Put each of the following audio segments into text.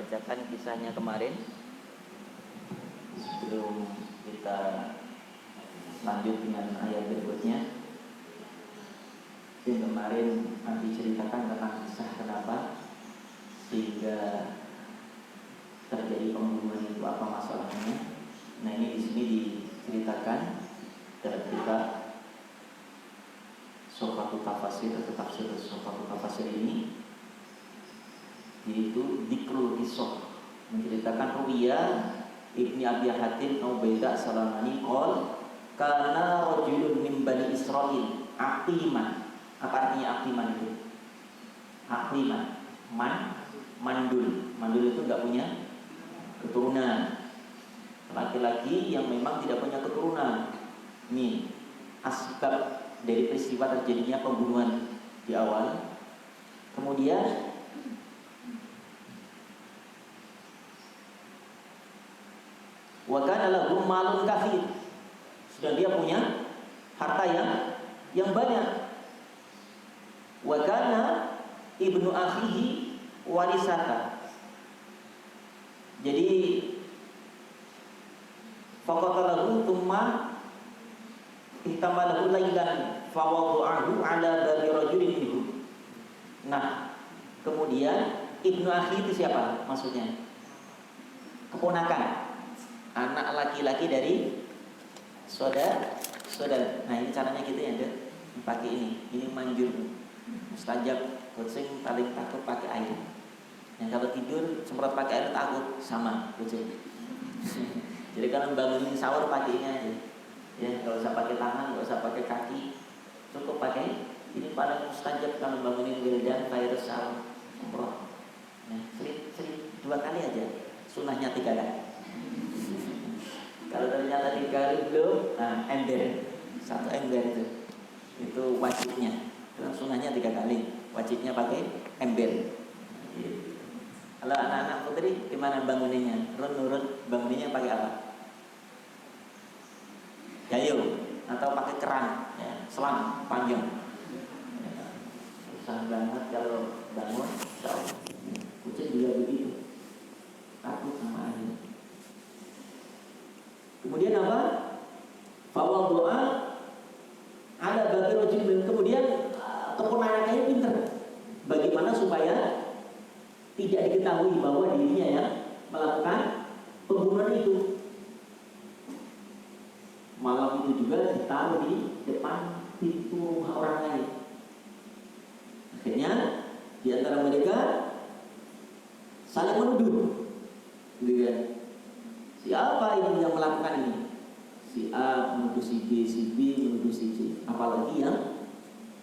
bacakan kisahnya kemarin sebelum kita lanjut dengan ayat berikutnya. Yang kemarin nanti ceritakan tentang kisah kenapa sehingga terjadi pembunuhan itu, apa masalahnya. Nah, ini di sini diceritakan dalam kitab Sofatul Tafasir atau tafsir Sofatul Tafasir ini, yaitu Dikrul Qisah, menceritakan Ruwiyah Ibni Abi Hatim Ubaidah Salamani qol kana rajulun min Bani Israil aqiman. Apa artinya aqiman itu? Aqiman, mandul. Mandul itu enggak punya keturunan. Laki-laki yang memang tidak punya keturunan. Ini asbab dari peristiwa terjadinya pembunuhan di awal. Kemudian wa kana lahu malun katsir. Sudah dia punya harta yang banyak. Wa kana ibnu akhihi warisata. Jadi faqatalahu thumma ihtamalahu lailan fawada'ahu ala babi rajulin minhum. Nah, kemudian ibnu akhi itu siapa maksudnya? Keponakan, anak laki-laki dari saudara. Nah, ini caranya gitu ya, Dek. Pakai ini manjur mustajab. Kucing paling takut pakai air. Yang kalau tidur semprot pakai air takut sama kucing. Jadi kalau bangunin sahur pakai ini aja. Ya, kalau usah pakai tangan, nggak usah pakai kaki, cukup pakai ini. Paling mustajab kalau bangunin wildan virus sahur semprot. Nah, sering 2 kali aja. Sunnahnya 3 kali. Kalau ternyata 3 kali belum, nah ember, 1 ember itu wajibnya. Kalau sunnahnya 3 kali, wajibnya pakai ember. Kalau anak-anak putri gimana banguninnya? Nurun banguninnya pakai apa? Gayung atau pakai keran, ya, selang panjang. Ya, susah banget kalau bangun. Kucing juga begitu, takut sama air. Kemudian apa? Fawal doa ada bagi rojul. Kemudian keponakannya pinter bagaimana supaya tidak diketahui bahwa dirinya yang melakukan pembunuhan itu. Malam itu juga ditaruh di depan pintu rumah orang lain. Akhirnya di antara mereka saling menuduh, gitu kan? Siapa ini yang melakukan ini? Si A menuduh si B, si B menuduh si C. Apalagi yang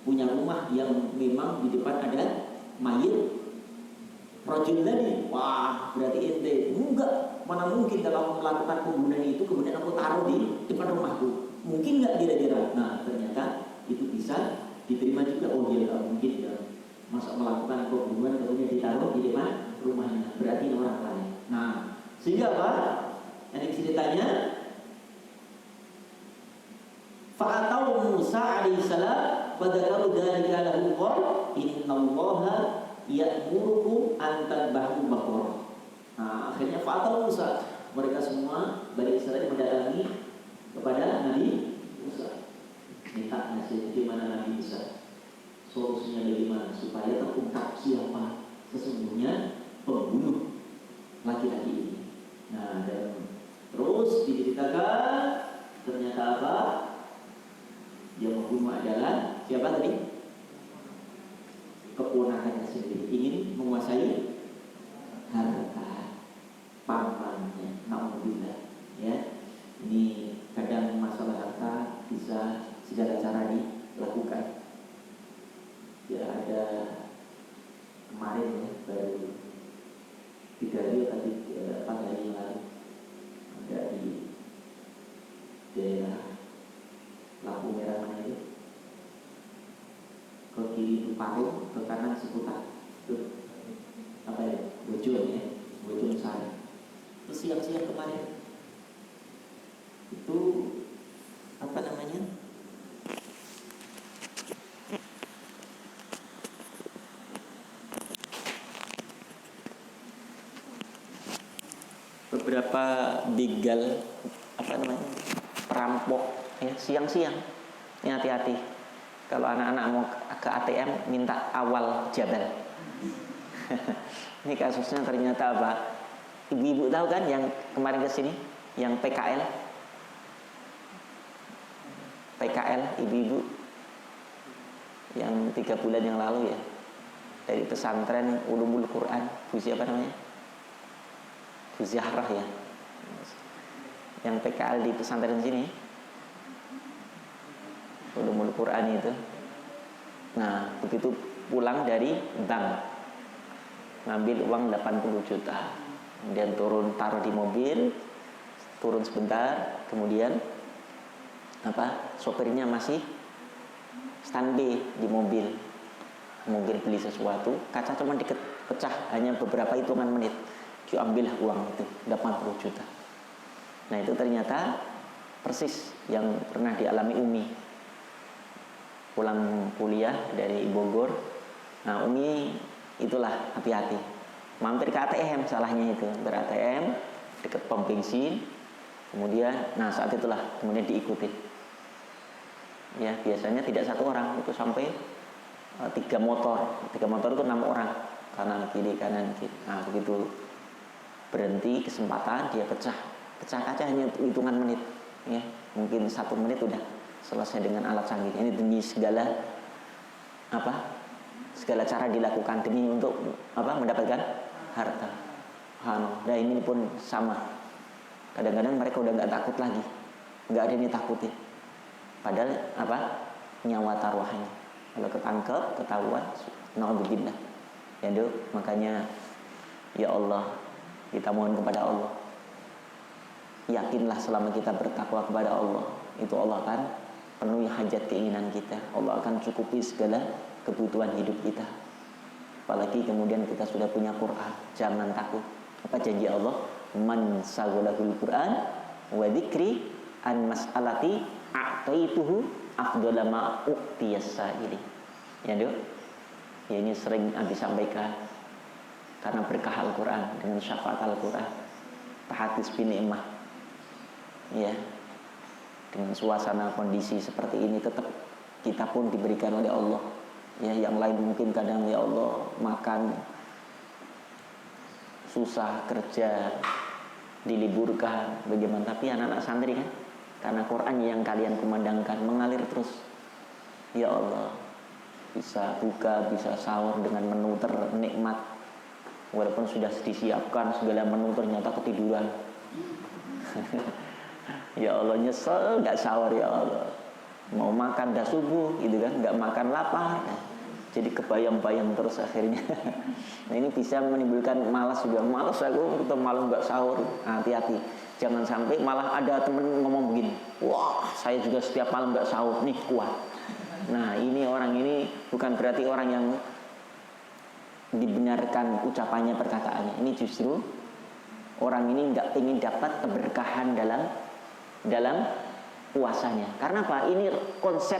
punya rumah yang memang di depan ada mayit rajul tadi. Wah, berarti ente enggak, mana mungkin kalau melakukan pembunuhan itu kemudian aku taruh di depan rumahku, mungkin enggak kira-kira. Nah, ternyata itu bisa diterima juga. Oh iya, enggak mungkin ya, masa melakukan pembunuhan kemudian ditaruh di depan rumahnya, berarti orang lain. Nah, sehingga apa? Yang ceritanya fa'atau Musa alaihissalam fadzakaru dzalika lahu qala innallaha ya'murukum an tadbahu baqarah. Nah, akhirnya fa'atau Musa, mereka semua Bani Israil mendatangi kepada Nabi Musa, minta nasihat di mana Nabi Musa, solusinya dari mana supaya terungkap siapa sesungguhnya pembunuh laki-laki ini. Nah, dan terus diceritakan ternyata apa? Yang membunuh adalah siapa tadi? Keponakannya sendiri, ingin menguasai harta pamannya. Naudzubillah, ya. Ini kadang masalah harta bisa segala cara dilakukan. Ya, ada kemarin ya, baru 3 hari atau 4 hari yang lalu, ada di daerah lampu merah mana itu, ke kiri itu Parung, ke kanan Seputar. Itu apa ya? Bojong ya, Bojong Sari. Itu siang-siang kemarin. Itu apa namanya? beberapa begal perampok ya siang-siang. Ini hati-hati. Kalau anak-anak mau ke ATM minta awal jabal. Ini kasusnya ternyata apa? Ibu-ibu tahu kan yang kemarin ke sini, yang PKL, ibu-ibu yang 3 bulan yang lalu ya, dari pesantren Ulumul Quran, Bu siapa namanya? Bu Zahrah ya, yang PKL di pesantren sini, Ulumul Quran itu. Nah, begitu pulang dari bank, ngambil uang 80 juta, kemudian taruh di mobil, turun sebentar, kemudian sopirnya masih standby di mobil, mungkin beli sesuatu, kaca cuma dikit pecah, hanya beberapa hitungan menit, diambil uang itu 80 juta. Nah itu ternyata persis yang pernah dialami Umi, pulang kuliah dari Bogor. Nah Umi itulah hati-hati, mampir ke ATM, salahnya itu ber-ATM dekat pom bensin, kemudian saat itulah kemudian diikuti. Ya biasanya tidak satu orang, itu sampai 3 motor itu 6 orang, kanan kiri. Nah begitu berhenti kesempatan, dia pecah kaca hanya hitungan menit ya, mungkin 1 menit udah selesai dengan alat canggih. Ini demi segala cara dilakukan demi untuk mendapatkan harta. Nah ini pun sama, kadang-kadang mereka udah nggak takut lagi, nggak ada yang ditakuti. Padahal nyawa taruhannya. Kalau ketangkep, ketahuan, naudzubillah. Ya Dok, makanya ya Allah, kita mohon kepada Allah. Yakinlah selama kita bertakwa kepada Allah, itu Allah akan penuhi hajat keinginan kita. Allah akan cukupi segala kebutuhan hidup kita. Apalagi kemudian kita sudah punya Quran, jangan takut. Apa janji Allah? Man sagolahul Quran wa dzikri an mas'alati a'taituhu afdhala ma u'tiyas sa'ili. Ya Dok, ya ini sering Abi sampaikan, karena berkah Al-Quran, dengan syafaat Al-Quran, tahatis bin ni'mah ya, dengan suasana kondisi seperti ini tetap kita pun diberikan oleh Allah ya. Yang lain mungkin kadang ya Allah makan susah, kerja diliburkan bagaimana, tapi anak-anak santri kan, karena Quran yang kalian kumandangkan mengalir terus. Ya Allah, bisa buka, bisa sahur dengan menu ternikmat, walaupun sudah disiapkan segala menu ternyata ketiduran. Ya Allah, nyesel gak sahur ya Allah, mau makan dah subuh gitu kan, gak makan lapar, jadi kebayang-bayang terus akhirnya. Nah ini bisa menimbulkan malas juga. Malas aku malam gak sahur. Hati-hati, jangan sampai malah ada temen ngomong begini, wah saya juga setiap malam gak sahur nih, kuat. Nah ini orang ini bukan berarti orang yang dibenarkan ucapannya, perkataannya. Ini justru orang ini gak ingin dapat keberkahan dalam puasanya. Karena apa? Ini konsep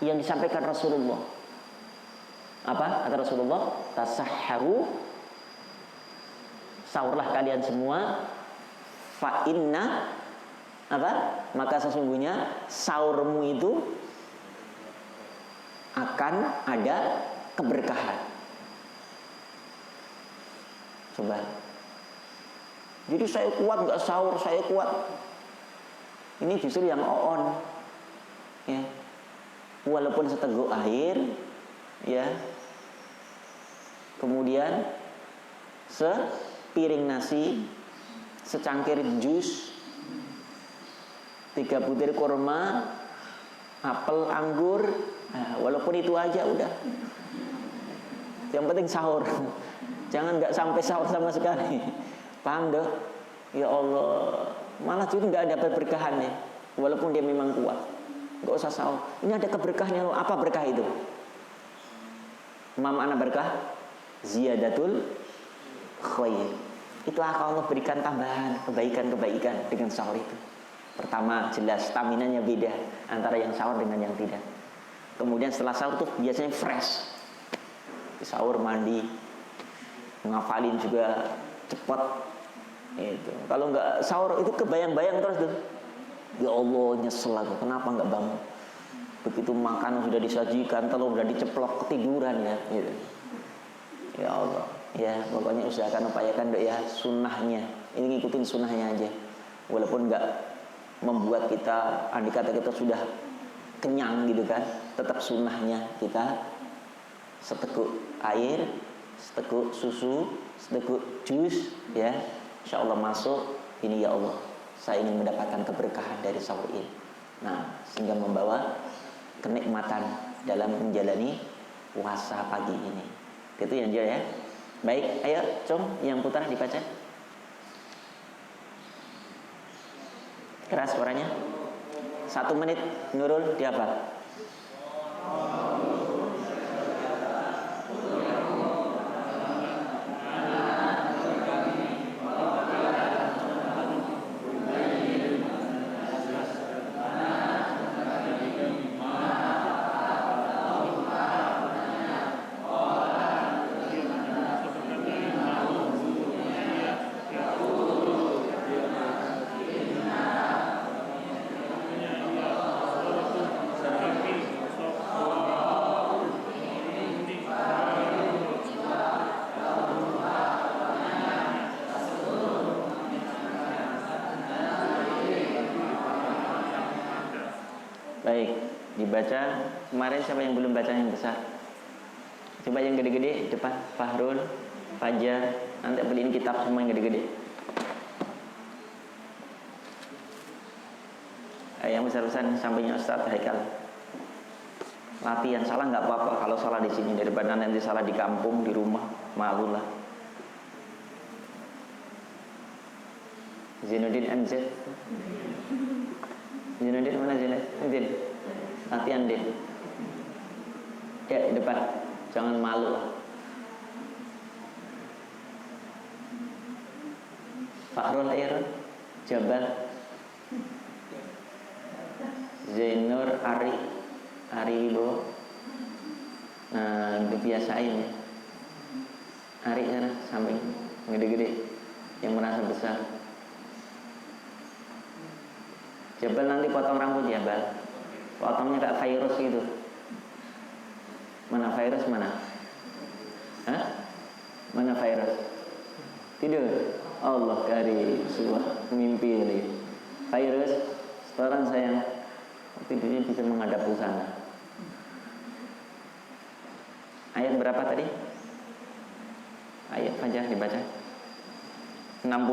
yang disampaikan Rasulullah. Apa kata Rasulullah? Tasahharu, sahurlah kalian semua, fa inna maka sesungguhnya sahurmu itu akan ada keberkahan. Coba. Jadi saya kuat nggak sahur, saya kuat. Ini justru yang on ya. Walaupun seteguk air ya, kemudian sepiring nasi, secangkir jus, 3 butir kurma, apel, anggur, walaupun itu aja udah. Yang penting sahur. Jangan nggak sampai sahur sama sekali. Paham Dok? Ya Allah, malah itu nggak ada keberkahannya, walaupun dia memang kuat. Nggak usah sahur. Ini ada keberkahnya. Apa berkah itu? Mana berkah? Ziyadatul khair. Itu akan Allah berikan tambahan kebaikan-kebaikan dengan sahur itu. Pertama, jelas staminanya beda antara yang sahur dengan yang tidak. Kemudian setelah sahur tuh biasanya fresh. Sahur mandi, ngafalin juga cepat. Itu. Kalau nggak sahur itu kebayang-bayang terus tuh. Ya Allah, nyesel aku, kenapa nggak bangun? Begitu makan sudah disajikan, telur sudah diceplok, ketiduran ya. Gitu. Ya Allah, ya pokoknya usahakan upayakan dok ya sunnahnya. Ini ngikutin sunnahnya aja. Walaupun nggak membuat kita, andai kata kita sudah kenyang gitu kan, tetap sunnahnya kita seteguk air, seteguk susu, seteguk jus ya. Insya Allah masuk ini ya Allah. Saya ingin mendapatkan keberkahan dari sahur ini. Nah, sehingga membawa kenikmatan dalam menjalani puasa pagi ini. Itu yang dia ya. Baik, ayo Com yang putar dibaca. Keras suaranya. 1 menit Nurul dihafal. Baik, dibaca. Kemarin siapa yang belum baca yang besar? Coba yang gede-gede depan. Fahrul, Fajar. Nanti beliin kitab semua yang gede-gede. Yang besar-besar sampingnya Ustadz Haikal. Latihan salah nggak apa-apa kalau salah di sini, daripada nanti salah di kampung, di rumah, malu lah. Zainuddin MZ. Zainuddin mana Zainuddin? Latihan Din. Ya di depan, jangan malu lah. Fahrul Air, Jabal, Zainur Ari Wibowo. Nah, dibiasain ya. Ari sana samping gede-gede yang merasa besar. Jabal nanti potong rambut ya, Bal. Potongnya kayak virus gitu. Mana virus mana? Hah? Mana virus? Tidur. Allah dari sebuah mimpi ini. Virus. Sekarang sayang tidurnya bisa menghadap ke sana. Ayat berapa tadi? Ayat Fajar dibaca. 69.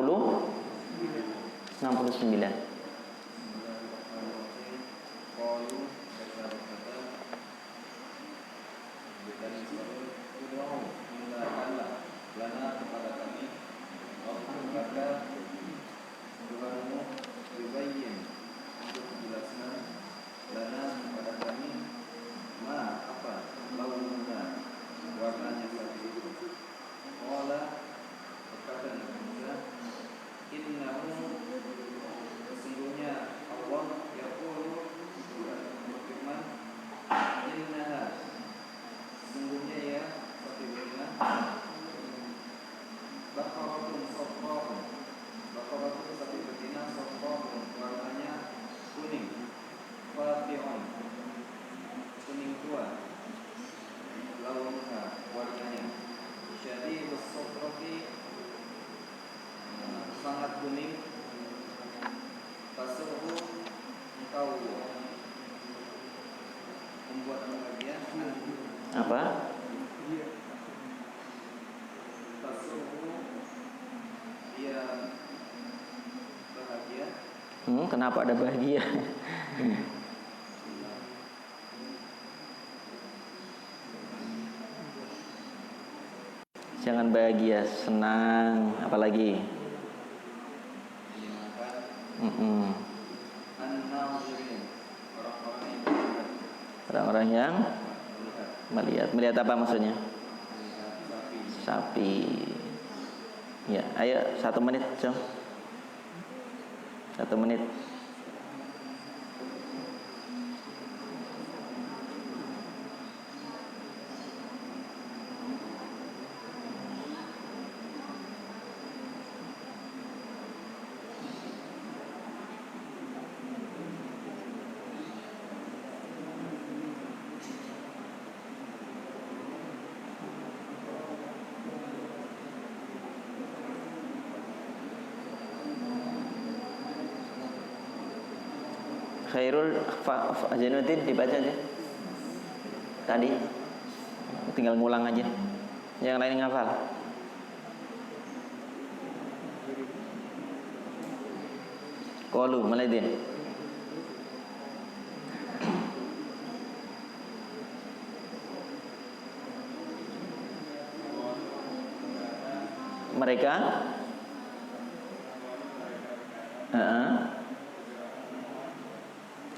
Apa? Kenapa ada bahagia? Jangan bahagia, senang, apalagi? Orang-orang yang melihat apa maksudnya? Sapi. Ya, ayo 1 menit, Jom. 1 menit. Khairul Zainuddin dibaca aja. Tadi tinggal ngulang aja. Yang lain ngafal. Qalu Malaidin. Mereka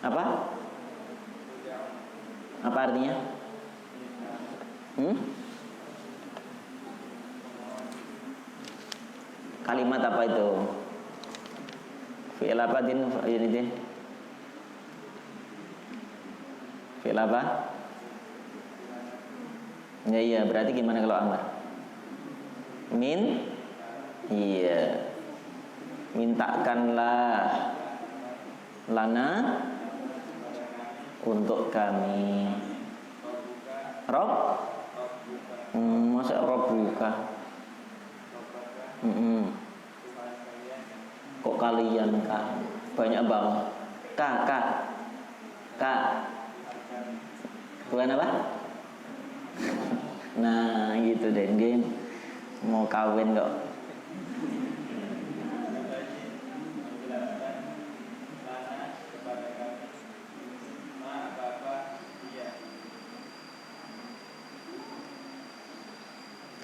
apa? Apa artinya? Kalimat apa itu? Fi'il apa din? Fi'il apa? Ya iya, berarti gimana kalau amar? Iya. Mintakanlah lana untuk kami. Rob? Masa Rob buka? Kok kalian kak? Banyak banget. Kak. Tuhan apa? Nah gitu deh, dia mau kawin kok.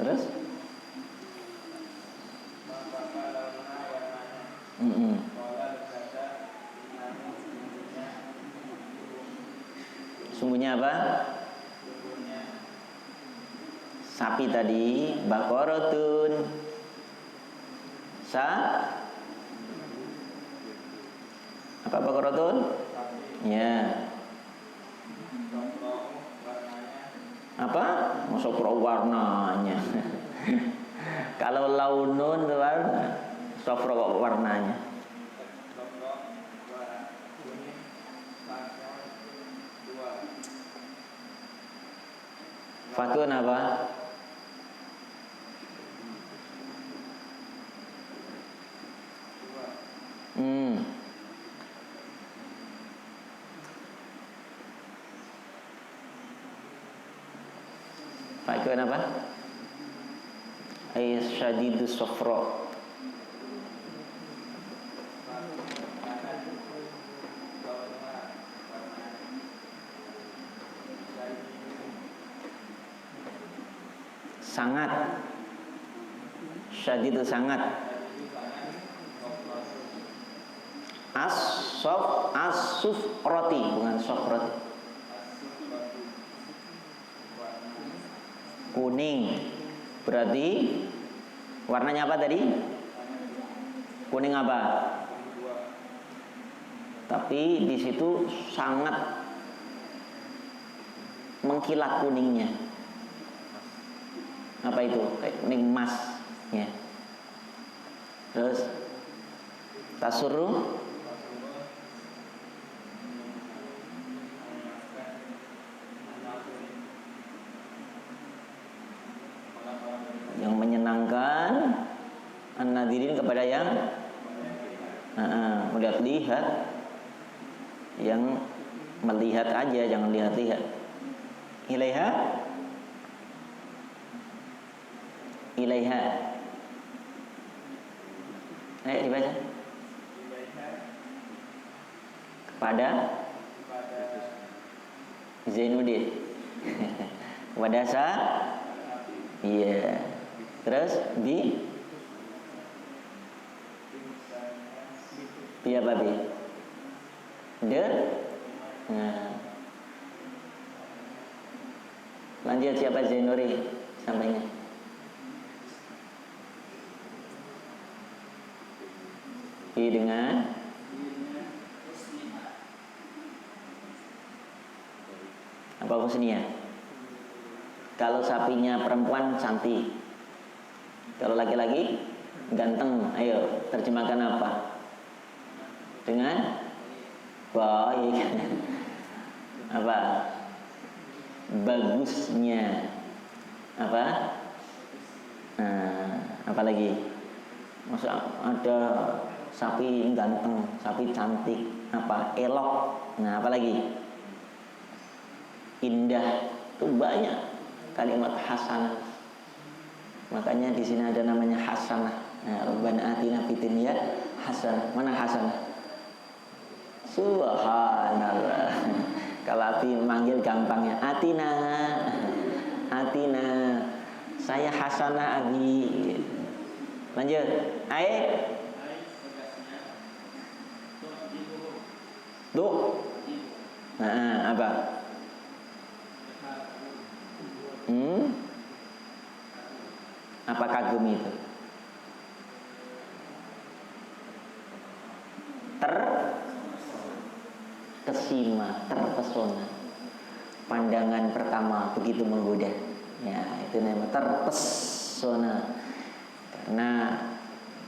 Terus? Sungguhnya apa? Sapi tadi, bakorotun. Apa bakorotun? Ya. Apa? Masuk warnanya. Kalau launun warna, sofro warnanya. Fakun apa? Fakun apa? Syadidus sofro. Sangat. Syadid itu sangat. Asuf roti, bukan sof roti. Kuning. Berarti warnanya apa tadi? Kuning apa? Tapi di situ sangat mengkilat kuningnya. Apa itu? Kayak kuning emas ya. Terus tasuru yang menyenangkan an-nadirin kepada yang melihat-lihat, yang melihat aja, jangan lihat-lihat. Ilaiha. Ayo dibaca. Kepada Zainuddin. Kepada iya. Terus bi apa bi? Nah. Lanjut siapa Zainuri sampainya? Dengan apa husniah? Kalau sapinya perempuan cantik, kalau laki-laki ganteng. Ayo terjemahkan apa? Dengan baik. Apa? Bagusnya. Apa? Apa lagi? Masa ada sapi ganteng, sapi cantik, apa elok, nah apalagi indah, itu banyak kalimat hasanah. Makanya di sini ada namanya hasanah. Nah, Rabbana atina fid dunya hasanah. Mana hasanah? Subhanallah. Kalau Abi manggil gampangnya Atina, Atina. Saya hasanah Abi. Lanjut. Ae. Tuh. Nah, apa? Apa kagum itu? Terkesima, terpesona. Pandangan pertama begitu menggoda. Ya, itu namanya terpesona. Karena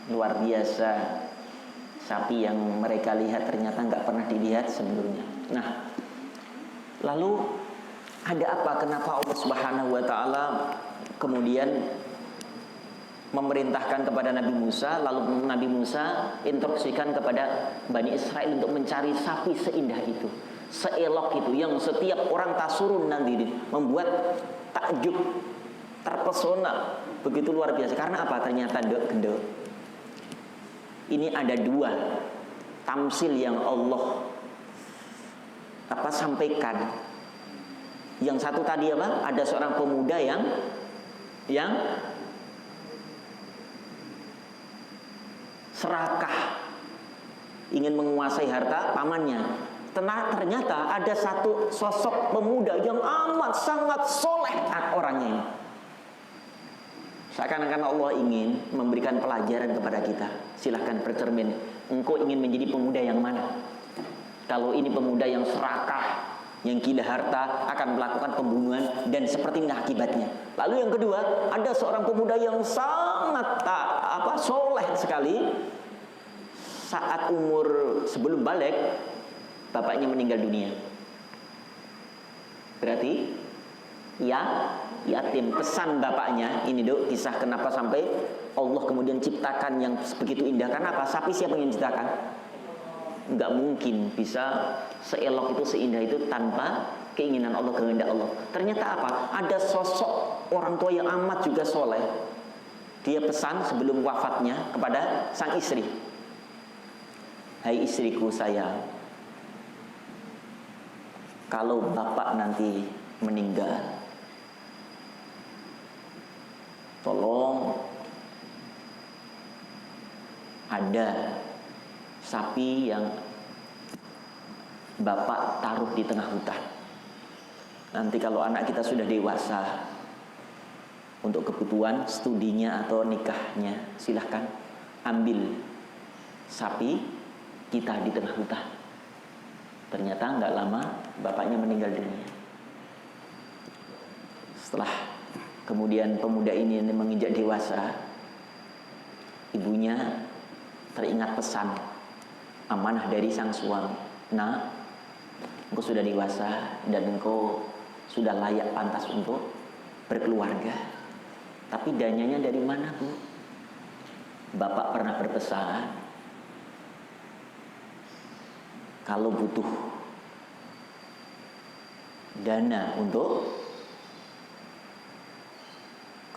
luar biasa sapi yang mereka lihat ternyata nggak pernah dilihat sebelumnya. Nah, lalu ada apa? Kenapa Allah Subhanahu wa taala kemudian memerintahkan kepada Nabi Musa, lalu Nabi Musa instruksikan kepada Bani Israel untuk mencari sapi seindah itu, seelok itu, yang setiap orang tasurun nanti membuat takjub, terpesona, begitu luar biasa. Karena apa? Ternyata gendo. Ini ada dua tamsil yang Allah sampaikan. Yang satu tadi apa? Ada seorang pemuda yang serakah, ingin menguasai harta pamannya. Ternyata ada satu sosok pemuda yang amat sangat soleh orangnya ini. Seakan-akan Allah ingin memberikan pelajaran kepada kita. Silahkan bercermin. Engkau ingin menjadi pemuda yang mana? Kalau ini pemuda yang serakah, yang gila harta, akan melakukan pembunuhan, dan seperti ini akibatnya. Lalu yang kedua, ada seorang pemuda yang sangat soleh sekali. Saat umur sebelum balik, bapaknya meninggal dunia. Berarti yatim. Pesan bapaknya ini kisah kenapa sampai Allah kemudian ciptakan yang begitu indah. Karena apa? Sapi siapa yang ciptakan? Enggak mungkin bisa seelok itu, seindah itu tanpa keinginan Allah, kehendak Allah. Ternyata apa? Ada sosok orang tua yang amat juga soleh. Dia pesan sebelum wafatnya kepada sang istri, hai istriku sayang, kalau bapak nanti meninggal, tolong ada sapi yang bapak taruh di tengah hutan. Nanti kalau anak kita sudah dewasa, untuk kebutuhan studinya atau nikahnya, silahkan ambil sapi kita di tengah hutan. Ternyata nggak lama bapaknya meninggal dunia. Setelah kemudian pemuda ini menginjak dewasa, ibunya teringat pesan amanah dari sang suami. Nah, engkau sudah dewasa dan engkau sudah layak pantas untuk berkeluarga. Tapi dananya dari mana, Bu? Bapak pernah berpesan, kalau butuh dana untuk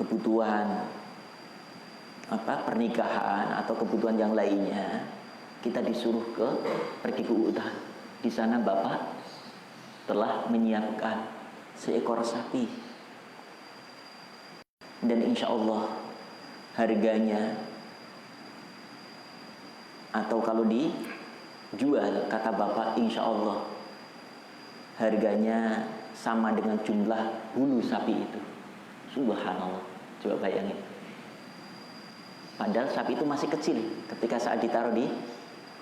kebutuhan pernikahan atau kebutuhan yang lainnya, kita disuruh pergi ke hutan. Di sana Bapak telah menyiapkan seekor sapi. Dan insya Allah harganya, atau kalau dijual, kata Bapak, insya Allah harganya sama dengan jumlah bulu sapi itu. Subhanallah. Coba bayangin. Padahal sapi itu masih kecil ketika saat ditaruh di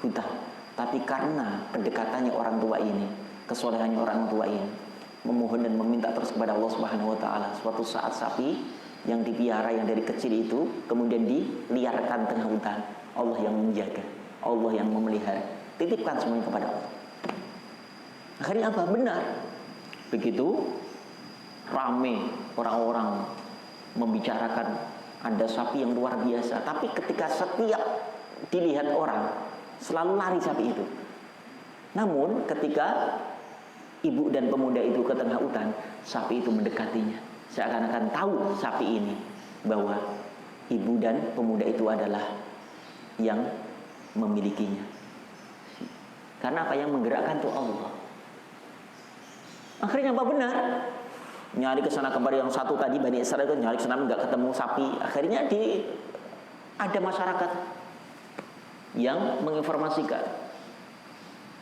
hutan. Tapi karena pendekatannya orang tua ini, kesolehannya orang tua ini, memohon dan meminta terus kepada Allah Subhanahu wa taala, suatu saat sapi yang dipelihara yang dari kecil itu kemudian diliarkan tengah hutan. Allah yang menjaga, Allah yang memelihara. Titipkan semuanya kepada Allah. Akhirnya apa? Benar. Begitu rame orang-orang membicarakan ada sapi yang luar biasa. Tapi ketika setiap dilihat orang selalu lari sapi itu. Namun ketika ibu dan pemuda itu ke tengah hutan, sapi itu mendekatinya. Seakan-akan tahu sapi ini bahwa ibu dan pemuda itu adalah yang memilikinya. Karena apa yang menggerakkan itu Allah. Akhirnya apa benar? Nyari ke sana kemari, yang satu tadi Bani Israil itu nyari ke sana nggak ketemu sapi. Akhirnya ada masyarakat yang menginformasikan,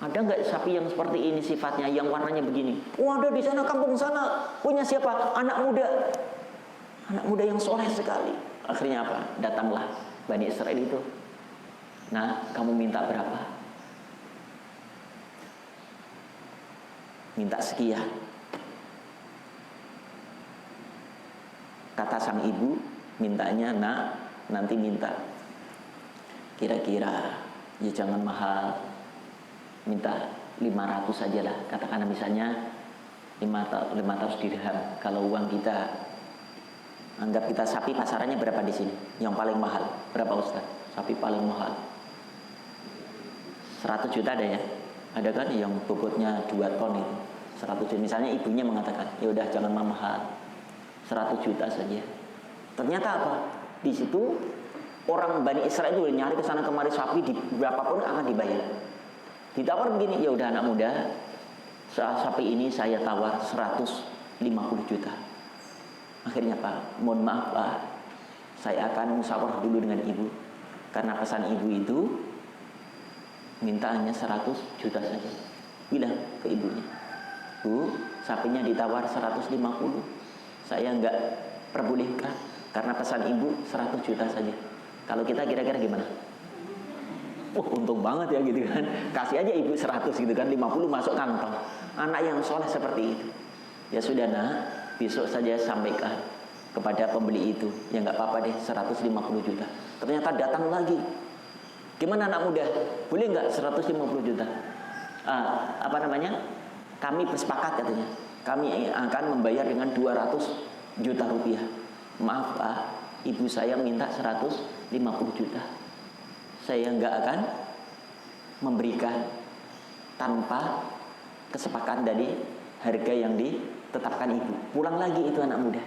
ada nggak sapi yang seperti ini sifatnya, yang warnanya begini? Oh, ada di sana, kampung sana. Punya siapa? Anak muda yang soleh sekali. Akhirnya apa? Datanglah Bani Israil itu. Nah, kamu minta berapa? Minta sekian. Kata sang ibu, mintanya, nak, nanti minta kira-kira, ya jangan mahal, minta 500 saja lah. Katakan misalnya 500 dirham. Kalau uang kita, anggap kita sapi pasarannya berapa di sini? Yang paling mahal berapa Ustaz? Sapi paling mahal 100 juta ada ya? Ada kan yang bobotnya 2 ton itu 100 juta. Misalnya ibunya mengatakan, ya udah jangan mahal, 100 juta saja. Ternyata apa? Di situ orang Bani Israil itu nyari ke sana kemari sapi, di berapapun akan dibayar. Ditawar begini, ya udah anak muda, sapi ini saya tawar 150 juta. Akhirnya Pak, mohon maaf Pak, saya akan musyawarah dulu dengan ibu, karena pesan ibu itu minta hanya 100 juta saja. Bilang ke ibunya, Bu, sapinya ditawar 150, saya enggak perbolehkan, karena pesan ibu 100 juta saja. Kalau kita kira-kira gimana? Untung banget ya gitu kan. Kasih aja ibu 100 gitu kan, 50 masuk kantong. Anak yang soleh seperti itu. Ya sudah nak, besok saja sampaikan kepada pembeli itu. Ya enggak apa-apa deh, 150 juta. Ternyata datang lagi. Gimana anak muda? Boleh enggak 150 juta? Kami bersepakat katanya. Kami akan membayar dengan 200 juta rupiah. Maaf Pak, ibu saya minta 150 juta. Saya enggak akan memberikan tanpa kesepakatan dari harga yang ditetapkan ibu. Pulang lagi itu anak muda.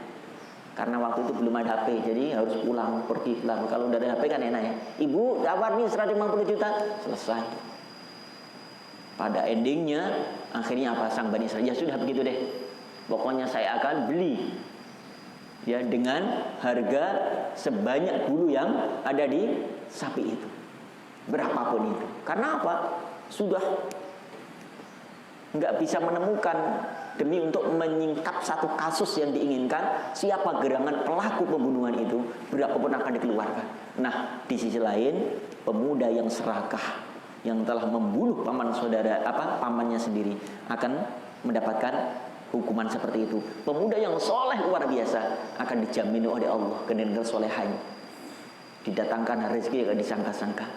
Karena waktu itu belum ada HP, jadi harus pergi pulang. Kalau udah ada HP kan enak ya. Ibu, tawar nih 150 juta, selesai. Pada endingnya, akhirnya apa? Sang Bani Israil, ya sudah begitu deh. Pokoknya saya akan beli ya dengan harga sebanyak bulu yang ada di sapi itu, berapapun itu. Karena apa? Sudah nggak bisa menemukan, demi untuk menyingkap satu kasus yang diinginkan, siapa gerangan pelaku pembunuhan itu, berapapun akan dikeluarkan. Nah, di sisi lain, pemuda yang serakah, yang telah membunuh pamannya sendiri, akan mendapatkan hukuman seperti itu. Pemuda yang soleh luar biasa akan dijamin oleh Allah dengan kesolehannya, didatangkan rezeki yang disangka-sangka.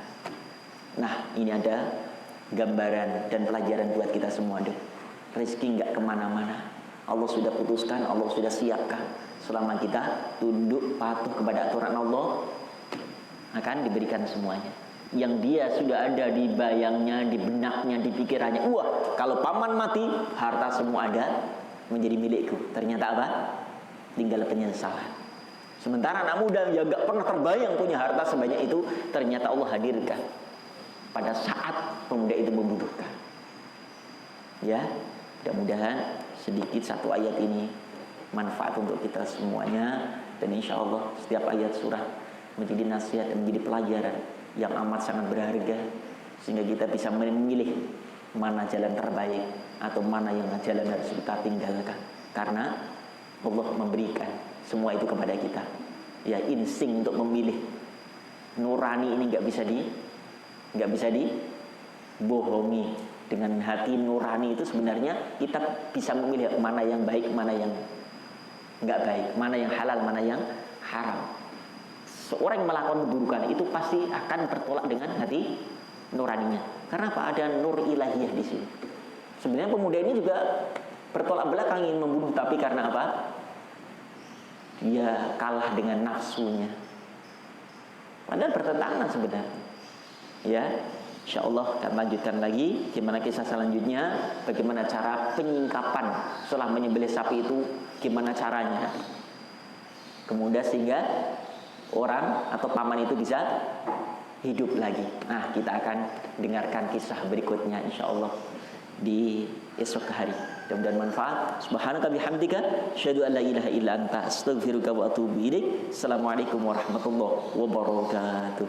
Nah, ini ada gambaran dan pelajaran buat kita semua deh. Rezeki nggak kemana-mana. Allah sudah putuskan, Allah sudah siapkan. Selama kita tunduk patuh kepada aturan Allah, akan diberikan semuanya. Yang dia sudah ada di bayangnya, di benaknya, di pikirannya. Wah, kalau paman mati, harta semua ada, menjadi milikku. Ternyata apa? Tinggal penyesalan. Sementara anak muda yang gak pernah terbayang punya harta sebanyak itu, ternyata Allah hadirkan pada saat pemuda itu membutuhkan. Ya, mudah-mudahan sedikit satu ayat ini manfaat untuk kita semuanya, dan insya Allah setiap ayat surah menjadi nasihat dan menjadi pelajaran yang amat sangat berharga, sehingga kita bisa memilih mana jalan terbaik atau mana yang jalan harus kita tinggalkan. Karena Allah memberikan semua itu kepada kita. Ya, insting untuk memilih nurani ini nggak bisa dibohongi. Dengan hati nurani itu sebenarnya kita bisa memilih mana yang baik, mana yang nggak baik, mana yang halal, mana yang haram. Seorang yang melakukan keburukan itu pasti akan bertolak dengan hati nuraninya. Karena apa? Ada nur ilahiyah di sini. Sebenarnya pemuda ini juga bertolak belakang ingin membunuh, tapi karena apa? Dia kalah dengan nafsunya. Padahal bertentangan sebenarnya. Ya, insya Allah akan lanjutkan lagi gimana kisah selanjutnya, bagaimana cara penyingkapan setelah menyembelih sapi itu, gimana caranya. Kemudian sehingga orang atau paman itu bisa hidup lagi. Nah, kita akan dengarkan kisah berikutnya insya Allah di esok hari. Mudah-mudahan manfaat. Subhanaka bihamdika asyhadu an la ilaha illa anta astaghfiruka wa atubu ilaik. Assalamualaikum warahmatullahi wabarakatuh.